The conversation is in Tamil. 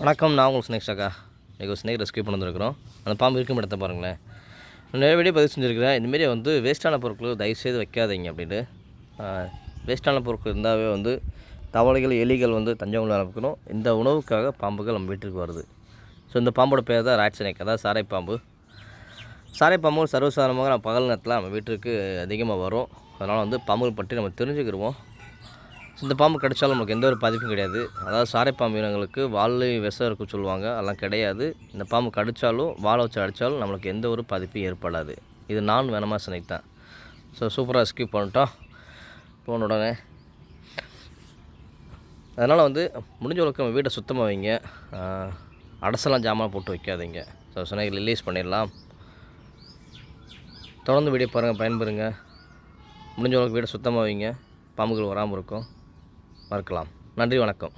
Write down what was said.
வணக்கம், நான் உங்கள் ஸ்னேக் ஷாக்கா. இன்றைக்கி ஒரு ஸ்னேக் ரெஸ்க்யூ பண்ணி வந்துருக்கிறோம். அந்த பாம்பு இருக்கும் இடத்த பாருங்களேன். நான் நிறைய வீடியோ பதிவு செஞ்சுருக்கிறேன். இந்தமாரி வேஸ்ட்டான பொருட்கள் தயவுசெய்து வைக்காதீங்க அப்படின்ட்டு. வேஸ்ட்டான பொருட்கள் இருந்தாவே தவளைகள், எலிகள் தஞ்சம் ஆரம்பிக்கணும். இந்த உணவுக்காக பாம்புகள் நம்ம வீட்டுக்கு வருது. ஸோ இந்த பாம்போட பேர் தான் ராட் ஸ்னேக், அதாவது சாரைப்பாம்பு. சாரைப்பாம்புகள் சர்வசாதாரணமாக நம்ம பகல் நேரத்தில் நம்ம வீட்டுக்கு அதிகமாக வரும். அதனால் பாம்புகள் பற்றி நம்ம தெரிஞ்சுக்கிடுவோம். இந்த பாம்பு கடித்தாலும் நமக்கு எந்த ஒரு பாதிப்பும் கிடையாது. அதாவது சாரைப்பாம்பு இனங்களுக்கு வால் விஷம் இருக்க சொல்லுவாங்க, அதெல்லாம் கிடையாது. இந்த பாம்பு கடித்தாலும் வாழை வச்சு அடித்தாலும் நம்மளுக்கு எந்த ஒரு பாதிப்பும் ஏற்படாது. இது நான் வேணாமல் ஸ்னேக் தான். ஸோ சூப்பராக ரெஸ்க்யூ பண்ணிட்டோம் போன உடனே. அதனால் முடிஞ்ச அளவுக்கு நம்ம வீட்டை சுத்தமாக வைங்க. அடசெல்லாம் ஜாமான் போட்டு வைக்காதீங்க. ஸோ ஸ்னேக் ரிலீஸ் பண்ணிடலாம். தொடர்ந்து வீடியோ பாருங்கள், பயன்பெறுங்க. முடிஞ்ச அளவுக்கு வீட்டை சுத்தமாக வைங்க, பாம்புகள் வராமல் இருக்கும். மறக்கலாம். நன்றி, வணக்கம்.